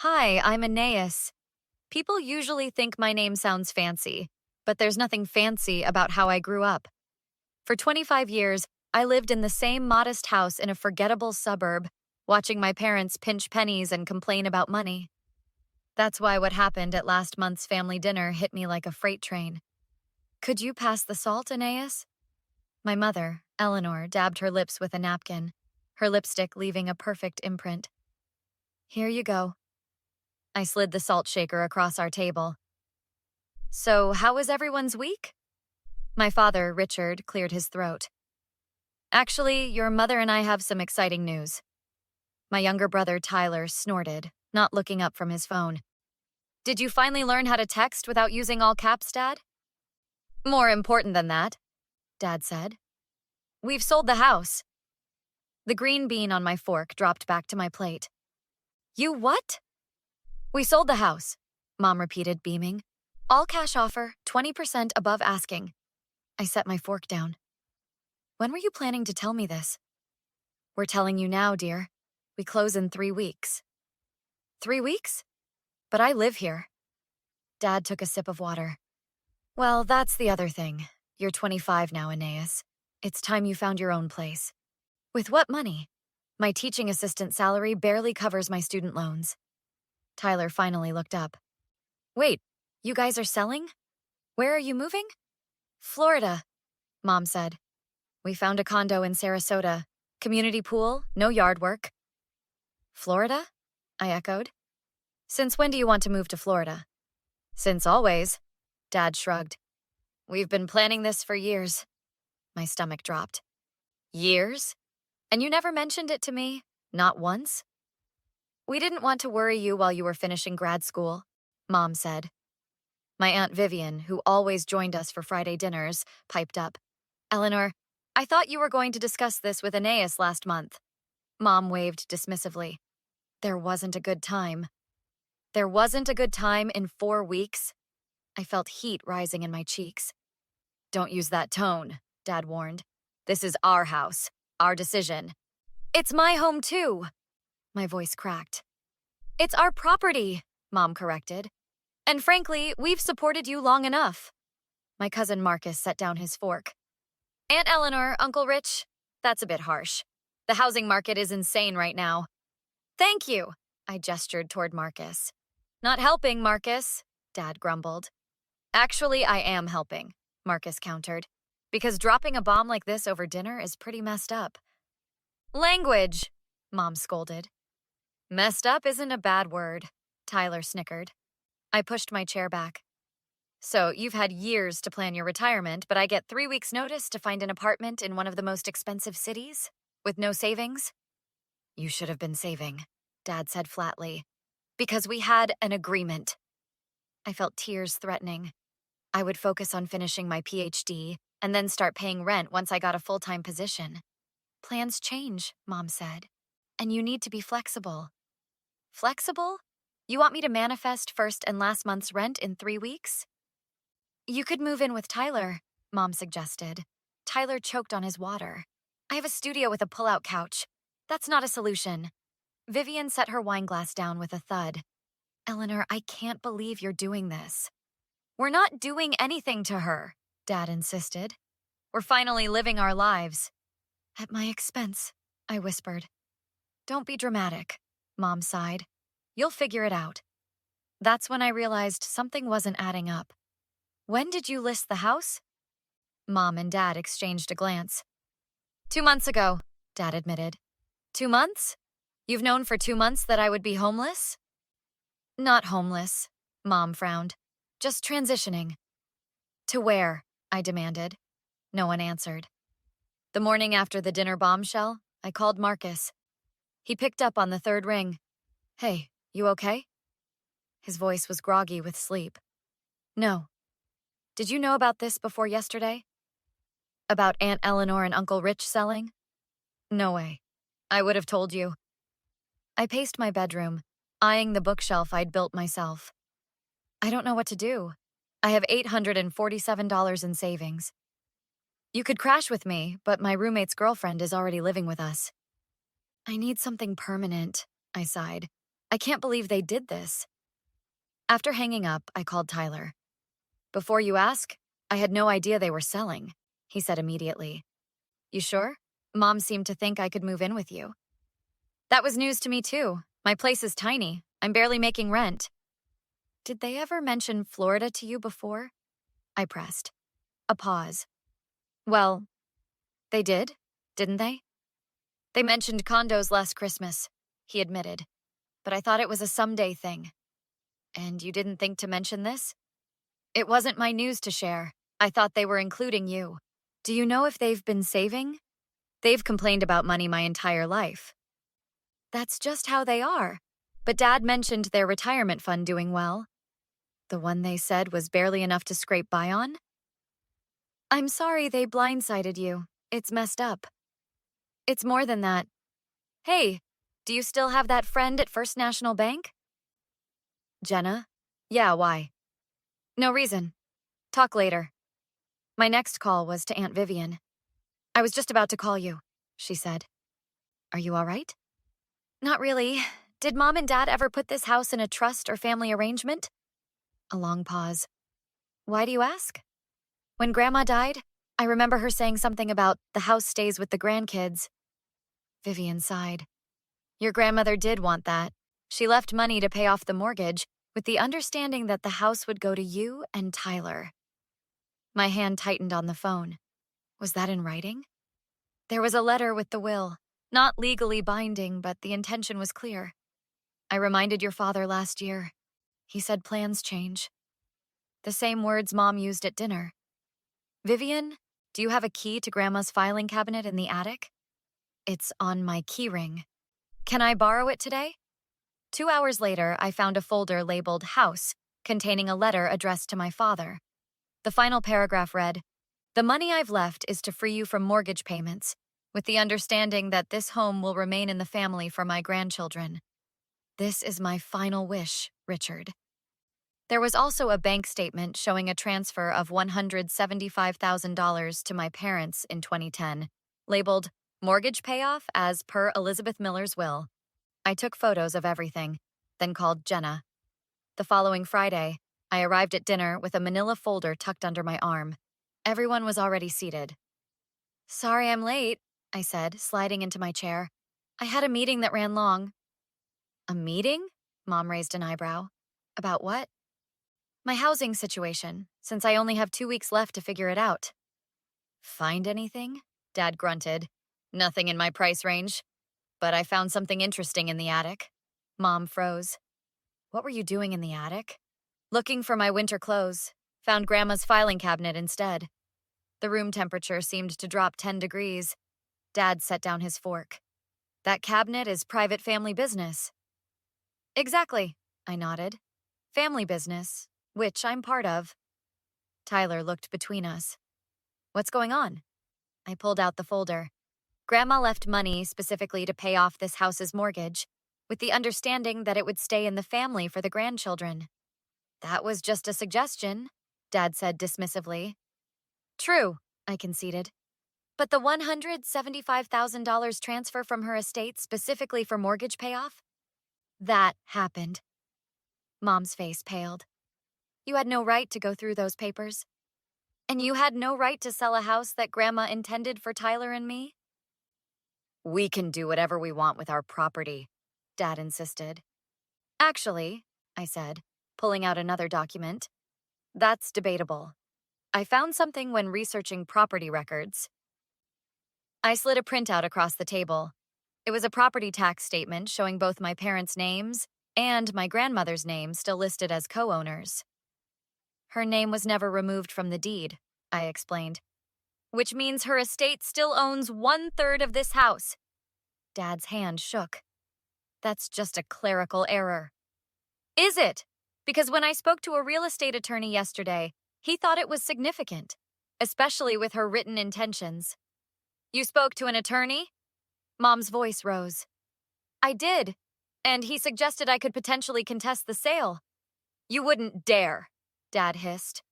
Hi, I'm Aeneas. People usually think my name sounds fancy, but there's nothing fancy about how I grew up. For 25 years, I lived in the same modest house in a forgettable suburb, watching my parents pinch pennies and complain about money. That's why what happened at last month's family dinner hit me like a freight train. Could you pass the salt, Aeneas? My mother, Eleanor, dabbed her lips with a napkin, her lipstick leaving a perfect imprint. Here you go. I slid the salt shaker across our table. So, how was everyone's week? My father, Richard, cleared his throat. Actually, your mother and I have some exciting news. My younger brother, Tyler, snorted, not looking up from his phone. Did you finally learn how to text without using all caps, Dad? More important than that, Dad said. We've sold the house. The green bean on my fork dropped back to my plate. You what? We sold the house, Mom repeated, beaming. All cash offer, 20% above asking. I set my fork down. When were you planning to tell me this? We're telling you now, dear. We close in 3 weeks. 3 weeks? But I live here. Dad took a sip of water. Well, that's the other thing. You're 25 now, Aeneas. It's time you found your own place. With what money? My teaching assistant salary barely covers my student loans. Tyler finally looked up. Wait, you guys are selling? Where are you moving? Florida, Mom said. We found a condo in Sarasota. Community pool, no yard work. Florida? I echoed. Since when do you want to move to Florida? Since always, Dad shrugged. We've been planning this for years. My stomach dropped. Years? And you never mentioned it to me? Not once? We didn't want to worry you while you were finishing grad school, Mom said. My Aunt Vivian, who always joined us for Friday dinners, piped up. Eleanor, I thought you were going to discuss this with Aeneas last month. Mom waved dismissively. There wasn't a good time. There wasn't a good time in 4 weeks? I felt heat rising in my cheeks. Don't use that tone, Dad warned. This is our house, our decision. It's my home too. My voice cracked. It's our property, Mom corrected. And frankly, we've supported you long enough. My cousin Marcus set down his fork. Aunt Eleanor, Uncle Rich, that's a bit harsh. The housing market is insane right now. Thank you, I gestured toward Marcus. Not helping, Marcus, Dad grumbled. Actually, I am helping, Marcus countered, because dropping a bomb like this over dinner is pretty messed up. Language, Mom scolded. Messed up isn't a bad word, Tyler snickered. I pushed my chair back. So, you've had years to plan your retirement, but I get 3 weeks' notice to find an apartment in one of the most expensive cities? With no savings? You should have been saving, Dad said flatly. Because we had an agreement. I felt tears threatening. I would focus on finishing my PhD and then start paying rent once I got a full-time position. Plans change, Mom said. And you need to be flexible. Flexible? You want me to manifest first and last month's rent in 3 weeks? You could move in with Tyler, Mom suggested. Tyler choked on his water. I have a studio with a pull-out couch. That's not a solution. Vivian set her wine glass down with a thud. Eleanor, I can't believe you're doing this. We're not doing anything to her, Dad insisted. We're finally living our lives. At my expense, I whispered. Don't be dramatic, Mom sighed. You'll figure it out. That's when I realized something wasn't adding up. When did you list the house? Mom and Dad exchanged a glance. 2 months ago, Dad admitted. 2 months? You've known for 2 months that I would be homeless? Not homeless, Mom frowned. Just transitioning. To where? I demanded. No one answered. The morning after the dinner bombshell, I called Marcus. He picked up on the 3rd ring. Hey, you okay? His voice was groggy with sleep. No. Did you know about this before yesterday? About Aunt Eleanor and Uncle Rich selling? No way. I would have told you. I paced my bedroom, eyeing the bookshelf I'd built myself. I don't know what to do. I have $847 in savings. You could crash with me, but my roommate's girlfriend is already living with us. I need something permanent, I sighed. I can't believe they did this. After hanging up, I called Tyler. Before you ask, I had no idea they were selling, he said immediately. You sure? Mom seemed to think I could move in with you. That was news to me too. My place is tiny. I'm barely making rent. Did they ever mention Florida to you before? I pressed. A pause. Well, they did, didn't they? They mentioned condos last Christmas, he admitted. But I thought it was a someday thing. And you didn't think to mention this? It wasn't my news to share. I thought they were including you. Do you know if they've been saving? They've complained about money my entire life. That's just how they are. But Dad mentioned their retirement fund doing well. The one they said was barely enough to scrape by on? I'm sorry they blindsided you. It's messed up. It's more than that. Hey, do you still have that friend at First National Bank? Jenna? Yeah, why? No reason. Talk later. My next call was to Aunt Vivian. I was just about to call you, she said. Are you all right? Not really. Did Mom and Dad ever put this house in a trust or family arrangement? A long pause. Why do you ask? When Grandma died, I remember her saying something about the house stays with the grandkids. Vivian sighed. Your grandmother did want that. She left money to pay off the mortgage with the understanding that the house would go to you and Tyler. My hand tightened on the phone. Was that in writing? There was a letter with the will. Not legally binding, but the intention was clear. I reminded your father last year. He said plans change. The same words Mom used at dinner. Vivian, do you have a key to Grandma's filing cabinet in the attic? It's on my key ring. Can I borrow it today? 2 hours later, I found a folder labeled House, containing a letter addressed to my father. The final paragraph read, The money I've left is to free you from mortgage payments, with the understanding that this home will remain in the family for my grandchildren. This is my final wish, Richard. There was also a bank statement showing a transfer of $175,000 to my parents in 2010, labeled Mortgage Payoff as per Elizabeth Miller's will. I took photos of everything, then called Jenna. The following Friday, I arrived at dinner with a manila folder tucked under my arm. Everyone was already seated. Sorry I'm late, I said, sliding into my chair. I had a meeting that ran long. A meeting? Mom raised an eyebrow. About what? My housing situation, since I only have 2 weeks left to figure it out. Find anything? Dad grunted. Nothing in my price range. But I found something interesting in the attic. Mom froze. What were you doing in the attic? Looking for my winter clothes. Found Grandma's filing cabinet instead. The room temperature seemed to drop 10 degrees. Dad set down his fork. That cabinet is private family business. Exactly, I nodded. Family business, which I'm part of. Tyler looked between us. What's going on? I pulled out the folder. Grandma left money specifically to pay off this house's mortgage, with the understanding that it would stay in the family for the grandchildren. That was just a suggestion, Dad said dismissively. True, I conceded. But the $175,000 transfer from her estate specifically for mortgage payoff? That happened. Mom's face paled. You had no right to go through those papers. And you had no right to sell a house that Grandma intended for Tyler and me? We can do whatever we want with our property, Dad insisted. Actually, I said, pulling out another document, that's debatable. I found something when researching property records. I slid a printout across the table. It was a property tax statement showing both my parents' names and my grandmother's name still listed as co-owners. Her name was never removed from the deed, I explained. Which means her estate still owns 1/3 of this house. Dad's hand shook. That's just a clerical error. Is it? Because when I spoke to a real estate attorney yesterday, he thought it was significant, especially with her written intentions. You spoke to an attorney? Mom's voice rose. I did, and he suggested I could potentially contest the sale. You wouldn't dare, Dad hissed.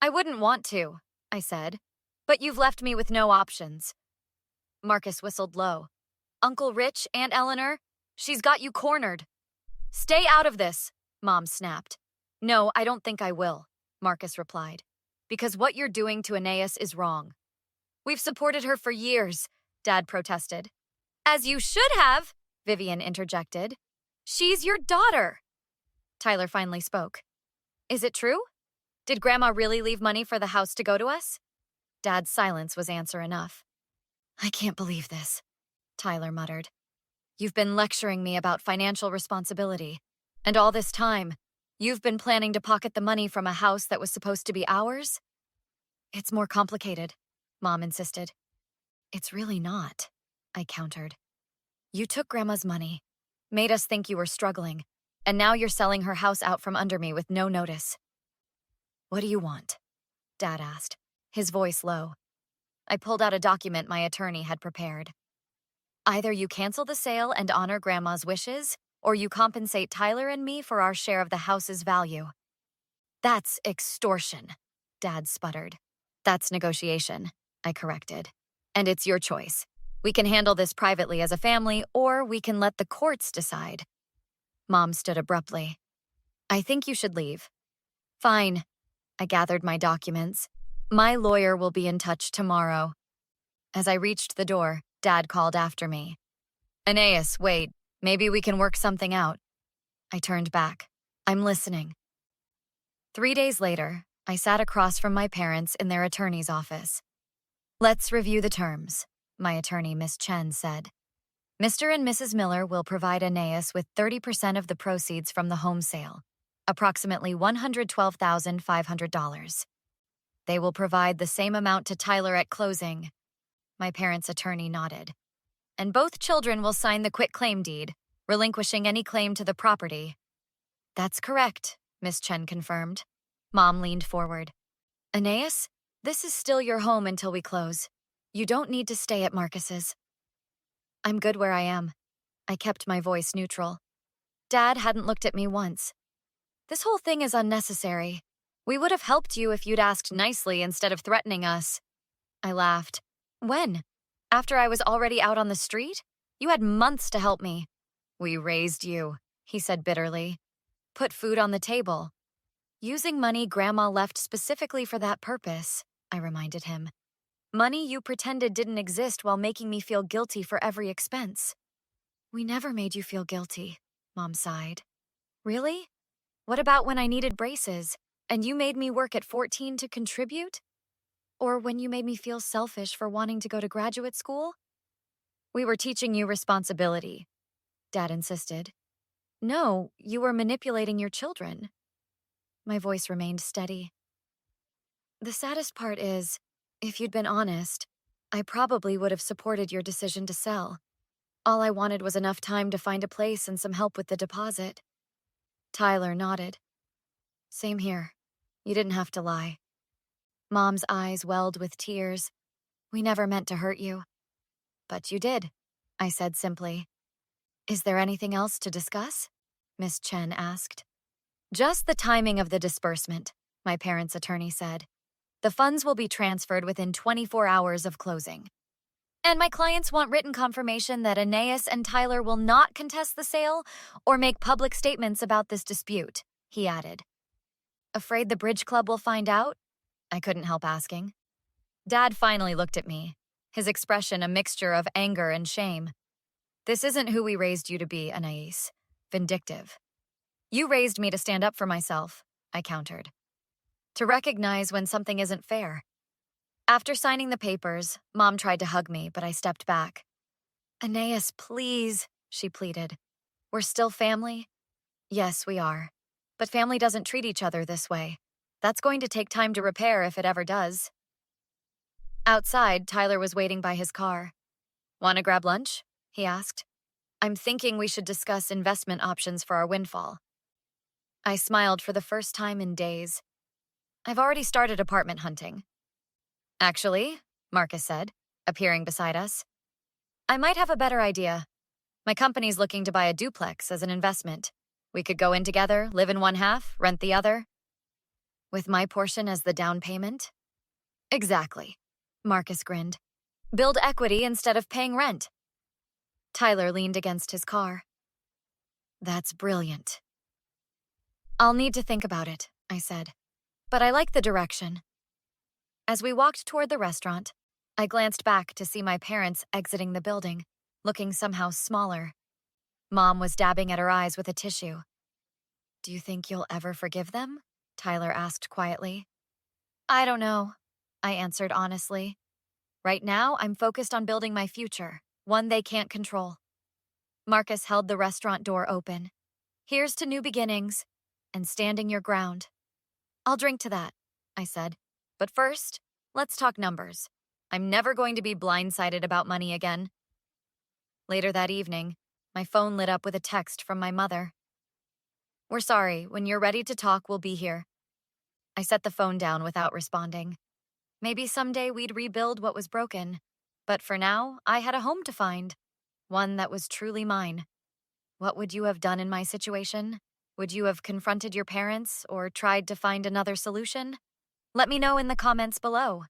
I wouldn't want to, I said, but you've left me with no options. Marcus whistled low. Uncle Rich, Aunt Eleanor, she's got you cornered. Stay out of this, Mom snapped. No, I don't think I will, Marcus replied. Because what you're doing to Aeneas is wrong. We've supported her for years, Dad protested. As you should have, Vivian interjected. She's your daughter. Tyler finally spoke. Is it true? Did Grandma really leave money for the house to go to us? Dad's silence was answer enough. I can't believe this, Tyler muttered. You've been lecturing me about financial responsibility, and all this time, you've been planning to pocket the money from a house that was supposed to be ours? It's more complicated, Mom insisted. It's really not, I countered. You took Grandma's money, made us think you were struggling, and now you're selling her house out from under me with no notice. What do you want? Dad asked, his voice low. I pulled out a document my attorney had prepared. Either you cancel the sale and honor Grandma's wishes, or you compensate Tyler and me for our share of the house's value. That's extortion, Dad sputtered. That's negotiation, I corrected. And it's your choice. We can handle this privately as a family, or we can let the courts decide. Mom stood abruptly. I think you should leave. Fine. I gathered my documents. My lawyer will be in touch tomorrow. As I reached the door, Dad called after me. Aeneas, wait. Maybe we can work something out. I turned back. I'm listening. 3 days later, I sat across from my parents in their attorney's office. Let's review the terms, my attorney, Miss Chen, said. Mr. and Mrs. Miller will provide Aeneas with 30% of the proceeds from the home sale, approximately $112,500. They will provide the same amount to Tyler at closing. My parents' attorney nodded. And both children will sign the quitclaim deed, relinquishing any claim to the property. That's correct, Miss Chen confirmed. Mom leaned forward. Aeneas, this is still your home until we close. You don't need to stay at Marcus's. I'm good where I am. I kept my voice neutral. Dad hadn't looked at me once. This whole thing is unnecessary. We would have helped you if you'd asked nicely instead of threatening us. I laughed. When? After I was already out on the street? You had months to help me. We raised you, he said bitterly. Put food on the table. Using money Grandma left specifically for that purpose, I reminded him. Money you pretended didn't exist while making me feel guilty for every expense. We never made you feel guilty, Mom sighed. Really? What about when I needed braces, and you made me work at 14 to contribute? Or when you made me feel selfish for wanting to go to graduate school? We were teaching you responsibility, Dad insisted. No, you were manipulating your children. My voice remained steady. The saddest part is, if you'd been honest, I probably would have supported your decision to sell. All I wanted was enough time to find a place and some help with the deposit. Tyler nodded. Same here. You didn't have to lie. Mom's eyes welled with tears. We never meant to hurt you. But you did, I said simply. Is there anything else to discuss? Miss Chen asked. Just the timing of the disbursement, my parents' attorney said. The funds will be transferred within 24 hours of closing. And my clients want written confirmation that Aeneas and Tyler will not contest the sale or make public statements about this dispute, he added. Afraid the bridge club will find out? I couldn't help asking. Dad finally looked at me, his expression a mixture of anger and shame. This isn't who we raised you to be, Anais. Vindictive. You raised me to stand up for myself, I countered. To recognize when something isn't fair. After signing the papers, Mom tried to hug me, but I stepped back. Aeneas, please, she pleaded. We're still family? Yes, we are. But family doesn't treat each other this way. That's going to take time to repair if it ever does. Outside, Tyler was waiting by his car. Want to grab lunch? He asked. I'm thinking we should discuss investment options for our windfall. I smiled for the first time in days. I've already started apartment hunting. Actually, Marcus said, appearing beside us, I might have a better idea. My company's looking to buy a duplex as an investment. We could go in together, live in one half, rent the other. With my portion as the down payment? Exactly, Marcus grinned. Build equity instead of paying rent. Tyler leaned against his car. That's brilliant. I'll need to think about it, I said. But I like the direction. As we walked toward the restaurant, I glanced back to see my parents exiting the building, looking somehow smaller. Mom was dabbing at her eyes with a tissue. Do you think you'll ever forgive them? Tyler asked quietly. I don't know, I answered honestly. Right now, I'm focused on building my future, one they can't control. Marcus held the restaurant door open. Here's to new beginnings and standing your ground. I'll drink to that, I said. But first, let's talk numbers. I'm never going to be blindsided about money again. Later that evening, my phone lit up with a text from my mother. We're sorry, when you're ready to talk, we'll be here. I set the phone down without responding. Maybe someday we'd rebuild what was broken. But for now, I had a home to find. One that was truly mine. What would you have done in my situation? Would you have confronted your parents or tried to find another solution? Let me know in the comments below.